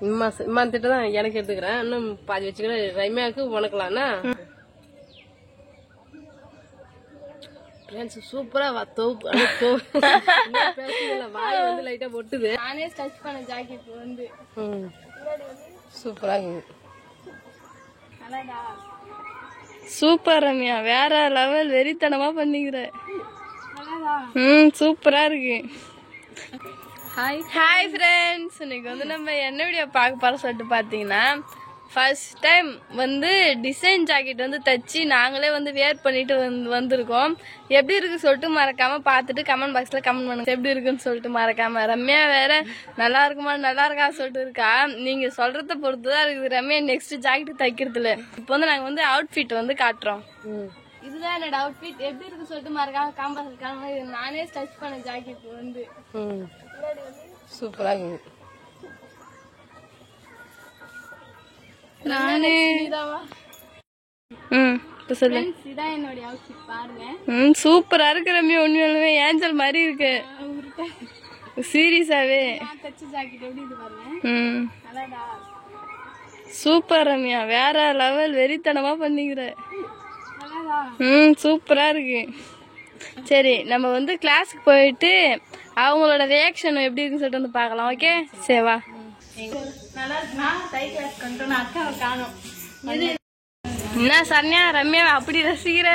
இம்மா திட்ட தான் எனக்கு எடுத்துக்கிறேன். இன்னும் பாதி வச்சுக்கிற ரம்யாவுக்கு உனக்கலாம்னா சூப்பரா வாய் வந்து லைட்டா பொட்டுது. நானே ஸ்டிச் பண்ண ஜாக்கெட் வந்து சூப்பரா இருக்கு. சூப்பர் ரம்யா, வேற லெவல், வெறித்தனமா பண்ணிக்கிற. சூப்பரா இருக்கு. ஹாய் ஃப்ரெண்ட்ஸ், இன்னைக்கு வந்து நம்ம என்ன வீடியோ பார்க்க போறோம் சொல்லிட்டு பாத்தீங்கன்னா, ஃபர்ஸ்ட் டைம் வந்து டிசைன் ஜாக்கெட் வந்து தச்சு நாங்களே வந்து வேர் பண்ணிட்டு வந்திருக்கோம். எப்படி இருக்கு சொல்லிட்டு மறக்காம பார்த்துட்டு கமெண்ட் பாக்ஸ்ல கமெண்ட் பண்ணுங்க. எப்படி இருக்குன்னு சொல்லிட்டு மறக்காம. ரம்யா வேற நல்லா இருக்குமா நல்லா இருக்கா சொல்லிட்டு இருக்கா. நீங்க சொல்றத பொறுத்துதான் இருக்குது ரம்யா நெக்ஸ்ட் ஜாக்கெட் தைக்கிறதுல. இப்போ வந்து நாங்க வந்து அவுட்ஃபிட் வந்து காட்டுறோம். இதுதான் என்னோட அவுட்ஃபிட். எப்படி இருக்கு சொல்லிட்டு மறக்காம கமெண்ட். நானே ஸ்டிச் பண்ண ஜாக்கெட் வந்து சூப்பரா இருக்கு. நானே இதான் என்னோட அவுட்ஃபிட் பாருங்க. சூப்பரா இருக்கு ரம்யா, உண்மையாலுமே ஏஞ்சல் மாதிரி இருக்கு. சீரியஸாவே தச்ச ஜாக்கெட் எப்படி இது பாருங்க. சூப்பர் ரம்யா, வேற லெவல், வெறித்தனமா பண்ணிக்கிற. சூப்பரா இருக்கு. சரி, நம்ம வந்து கிளாஸுக்கு போயிட்டு அவங்களோட ரியாக்ஷன் எப்படி இருக்குன்னு சொல்லிட்டு வந்து பார்க்கலாம். ஓகே, சரிவா. என்ன சரண்யா, ரம்யா அப்படி ரசிக்கிற?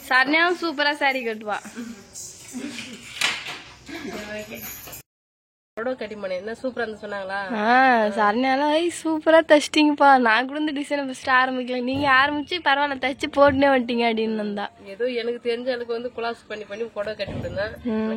சரண்யாவும் சூப்பரா சாரி கட்டுவா. என்ன சூப்பரா இருந்து சொன்னாங்களா? சரண்யாலாம் சூப்பரா தச்சிட்டீங்கப்பா, நான் கூட இந்த டிசைன் ஃபர்ஸ்ட் ஆரம்பிக்கல, நீங்க ஆரம்பிச்சு பரவாயில்ல தச்சு போட்டுனே வந்துட்டீங்க அப்படின்னு இருந்தா. ஏதோ எனக்கு தெரிஞ்ச அளவுக்கு வந்து குலாஸ் பண்ணி புடவை கட்டி விட்டுருந்தேன்.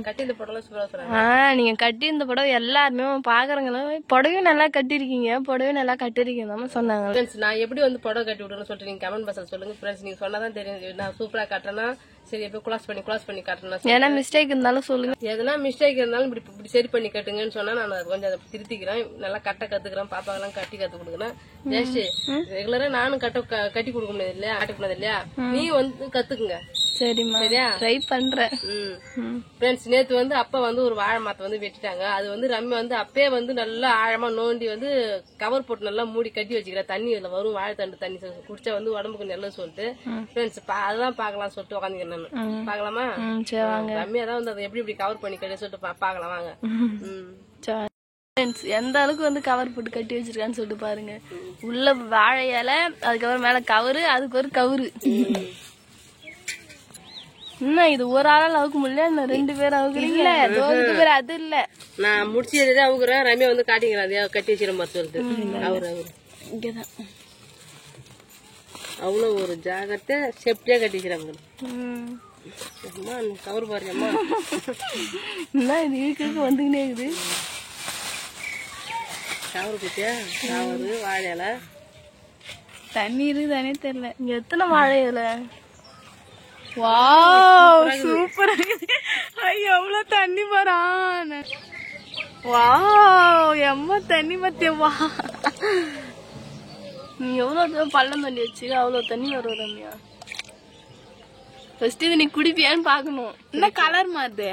கட்டி இந்த புடவை சூப்பரா சொன்னாங்க. நீங்க கட்டி இந்த புடவை எல்லாருமே பாக்குறவங்களும் புடவையும் நல்லா கட்டிருக்கீங்க, புடவையும் நல்லா கட்டிருக்கீங்க சொன்னாங்க. நான் எப்படி வந்து புடவை கட்டி விடுறேன்னு சொல்லிட்டு நீங்க கமெண்ட் பாக்ஸ்ல சொல்லுங்க ஃப்ரெண்ட்ஸ். நீங்க சொன்னாதான் தெரியும் நான் சூப்பரா கட்டுறேன்னா. சரி, எப்ப குலாஸ் பண்ணி காட்டணும். ஏன்னா மிஸ்டேக் இருந்தாலும் சொல்லுங்க. எதனா மிஸ்டேக் இருந்தாலும் இப்படி சரி பண்ணி கட்டுங்கன்னு சொன்னா நான் கொஞ்சம் அதை திருத்திக்கிறேன். நல்லா கட்ட கத்துக்கிறேன், பாப்பாக்கெல்லாம் கட்டி கத்து கொடுக்குறேன். ஜஸ்ட் ரெகுலரா நானும் கட்டி கொடுக்க முடியாது இல்லையா, கட்டி பண்ணது இல்லையா, நீ வந்து கத்துக்குங்க. சரிம்மா, சரியா, ட்ரை பண்றேன். ஃப்ரெண்ட்ஸ், நேத்து வந்து அப்பா வந்து ஒரு வாழை மரத்தை வந்து வெட்டிட்டாங்க. அது வந்து ரம்யா வந்து அப்பே வந்து நல்லா ஆழமா நோண்டி வந்து கவர் போட்டு நல்லா மூடி கட்டி வச்சுக்கிற. தண்ணி இதுல வரும், வாழைத்தண்டு தண்ணி குடிச்சா வந்து உடம்புக்கு நல்லது சொல்லிட்டு ஃப்ரெண்ட்ஸ் அதெல்லாம் பாக்கலாம் சொல்லிட்டு உட்காந்துக்கிறேன். பாக்கலாமா? ரம்யா தான் வந்து அதை எப்படி கவர் பண்ணி கட்டி சொல்லிட்டு பாக்கலாம் வாங்க. எந்த அளவுக்கு வந்து கவர் போட்டு கட்டி வச்சிருக்கான்னு சொல்லிட்டு பாருங்க. உள்ள வாழை இலை, அதுக்கப்புறம் மேல கவரு, அதுக்கு ஒரு கவுரு. இன்னும் இது ஒரு ஆளால அவுக்க முடியல, இன்னும் 2 பேர் அவுக்குறீங்க. அது இல்ல, நான் முடிச்சு அவுக்குறேன். ரம்யா வந்து காட்டிக்கிறேன் கட்டி வச்சிட மருத்துவருக்கு. அவரு இங்கதான் அவ்வளவு ஒரு ஜாகிரத்தை சேஃப்டியா கட்டி வச்சிடாங்க. கவர் பாருங்கம்மா, இது இழுக்கு வந்துக்கினே இருக்குது. கவர் குட்டியா, கவரு, வாழை இலை, தண்ணி இருக்குதானே தெரியல. இங்க எத்தனை வாழை இலை. வாவ், சூப்பரா இருக்குது. ஐயோ, எவ்வளவு தண்ணி வரான். வாவ், எம்மா தண்ணி பத்தியவா. நீ எவ்வளவு பள்ளம் தண்ணி வச்சு அவ்வளவு தண்ணி வரும் ரம்யா. ஃபர்ஸ்ட் இது நீ குடிப்பியான்னு பாக்கணும். என்ன கலர் மாறுது?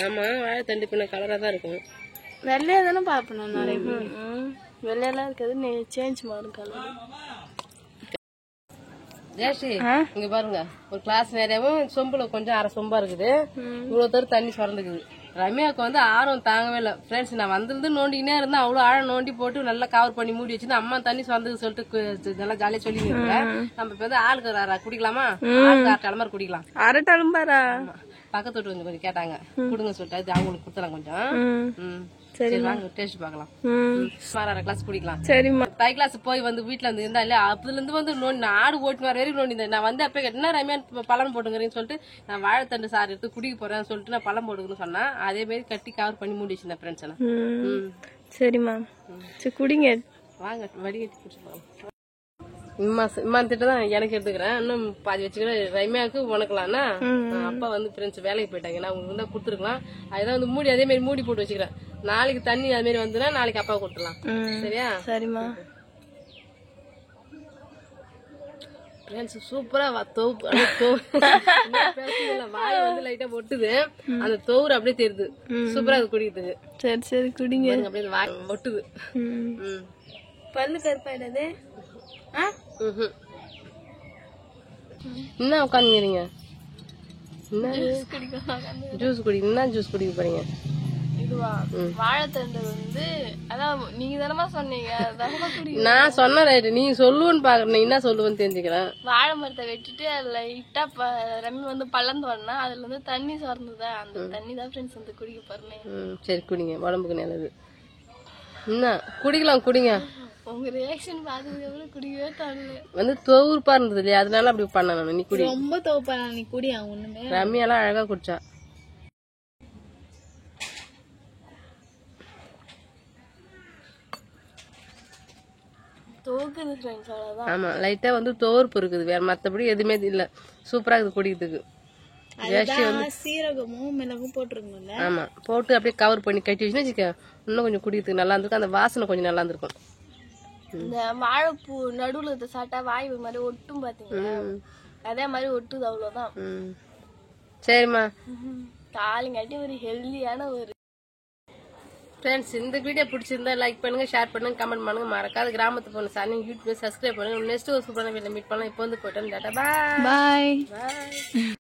ஆமா, வாழை தண்டி பண்ண கலரா தான் இருக்கும். வெள்ளையா தானே பாப்பேன் நிறைய. வெள்ளையெல்லாம் இருக்காது, நீ சேஞ்ச் மாறும் கலர். ஜெயஸ்ரீ, இங்க பாருங்க, ஒரு கிளாஸ் நிறையவும் சொம்புல கொஞ்சம் அரை சொம்பா இருக்குது. இவ்வளவு தூரம் தண்ணி சுரந்துக்குது. ரம்யாவுக்கு வந்து ஆர்வம் தாங்கவே இல்லை ஃப்ரெண்ட்ஸ். நான் வந்திருந்து நோண்டிக்கினே இருந்தேன். அவ்வளவு ஆழம் நோண்டி போட்டு நல்லா கவர் பண்ணி மூடி வச்சு அம்மா தண்ணி சுரந்துக்கு சொல்லிட்டு நல்லா ஜாலியா சொல்லி இருக்கேன். நம்ம இப்ப வந்து ஆளுக்கு குடிக்கலாமா? ஆளுக்கு 1/2 டம்ளர் குடிக்கலாம். 1/2 டம்ளரா? பக்கத்து வீட்டு கொஞ்சம் கேட்டாங்க, கொடுங்க சொல்லிட்டு அது அவங்களுக்கு கொடுத்துலாம் கொஞ்சம். சரி, வாங்க டேஸ்ட் பார்க்கலாம். 1/2 கிளாஸ் குடிக்கலாம். சரிம்மா. தை கிளாஸ் போய் வந்து வீட்டுல இருந்து இருந்தா இல்ல, அப்பதுல இருந்து வந்து நோண்டி ஆடு ஓட்டு வர வரைக்கும் நோண்டி. நான் வந்து அப்ப கேட்டேன்னா ரம்யா பழம் போட்டுங்கிறேன்னு சொல்லிட்டு நான் வாழைத்தண்டு சாறு எடுத்து குடிக்க போறேன்னு சொல்லிட்டு நான் பழம் போட்டுக்கணும்னு சொன்னா அதே மாதிரி கட்டி கவர் பண்ணி மூடி வச்சிருந்தேன் ஃப்ரெண்ட்ஸ் எல்லாம். சரிம்மா, சரி குடிங்க. வாங்க வடிகட்டி குடிச்சு போகலாம். இம்மா திட்டம் தான் எனக்கு எடுத்துக்கிறேன். இன்னும் பாதி வச்சுக்கிறேன். ரம்யாவுக்கு உனக்கலாம்னா அப்பா வந்து ஃப்ரெண்ட்ஸ் வேலைக்கு போயிட்டாங்க. நான் உங்களுக்கு தான் கொடுத்துருக்கலாம். அதுதான் வந்து மூடி அதே மாதிரி மூடி போட்டு வச்சுக்கிறேன். நாளைக்கு தண்ணி அது மாதிரி வந்துன்னா நாளைக்கு அப்பா கொடுத்துடலாம். சரியா? சரிம்மா. ஃப்ரெண்ட்ஸ் சூப்பரா வாய் வந்து லைட்டா ஒட்டுது. அந்த தோறு அப்படியே தெரியுது. சூப்பரா அது குடிக்கிறதுக்கு. சரி சரி குடிங்க. அப்படியே வாய் ஒட்டுது. பல்லு கருப்பாயிடாது. என்ன உட்காந்துக்கிறீங்க? ஜூஸ் குடி. என்ன ஜூஸ் குடிக்க போறீங்க? இதுவா வாழைத்தண்டு வந்து அதான் நீங்க தானமா சொன்னீங்க. நான் சொன்ன ரைட்டு. நீ சொல்லுவேன்னு பாக்குறேன். என்ன சொல்லுவேன்னு தெரிஞ்சுக்கிறேன். வாழை மரத்தை வெட்டிட்டு லைட்டா ரம்மி வந்து பள்ளம் தோணுனா அதுல இருந்து தண்ணி சொறந்துதா அந்த தண்ணி தான் ஃப்ரெண்ட்ஸ் வந்து குடிக்க போறேன். சரி குடிங்க, உடம்புக்கு நல்லது. என்ன குடிக்கலாம், குடிங்க. உங்க ரியாக்ஷன் பார்த்ததுக்கு அப்புறம் குடிக்கவே தரல. வந்து தோவுப்பா இருந்தது இல்லையா, அதனால அப்படி பண்ண. நீ குடி. ரொம்ப தோப்பா நீ குடி. ஒண்ணுமே ரம்யாலாம் அழகா குடிச்சா. தோக்குது ஃப்ரெண்ட்ஸ், அவ்வளவுதான். ஆமா லைட்டா வந்து தோர்ப்பு இருக்குது, வேற மத்தபடி எதுவுமே இல்ல. சூப்பரா இருக்குது குடிக்கிறதுக்கு. சீரகமும் மிளகும் போட்டுருங்கல்ல. ஆமா போட்டு அப்படியே கவர் பண்ணி கட்டி வச்சுன்னு வச்சுக்க, இன்னும் கொஞ்சம் குடிக்கிறதுக்கு நல்லா இருந்திருக்கும். அந்த வாசனை கொஞ்சம் நல்லா இருந்திருக்கும். இந்த வாழைப்பூ நடுவுல சாப்பிட்டா வாய் மாதிரி ஒட்டும் பாத்தீங்களா, அதே மாதிரி ஒட்டுது. அவ்வளவுதான். சரிம்மா. காலிங்காட்டி ஒரு ஹெல்தியான ஒரு ஃப்ரெண்ட்ஸ், இந்த வீடியோ பிடிச்சிருந்தா லைக் பண்ணுங்க, ஷேர் பண்ணுங்க, கமெண்ட் பண்ணுங்க. மறக்காத கிராமத்து பொண்ணு சாணி யூடியூப் சப்ஸ்கிரைப் பண்ணுங்க. நெக்ஸ்ட் ஒரு சூப்பரான வீடியோ மீட் பண்ணலாம். இப்போ வந்து போயிட்டோம். டாடா பாய்.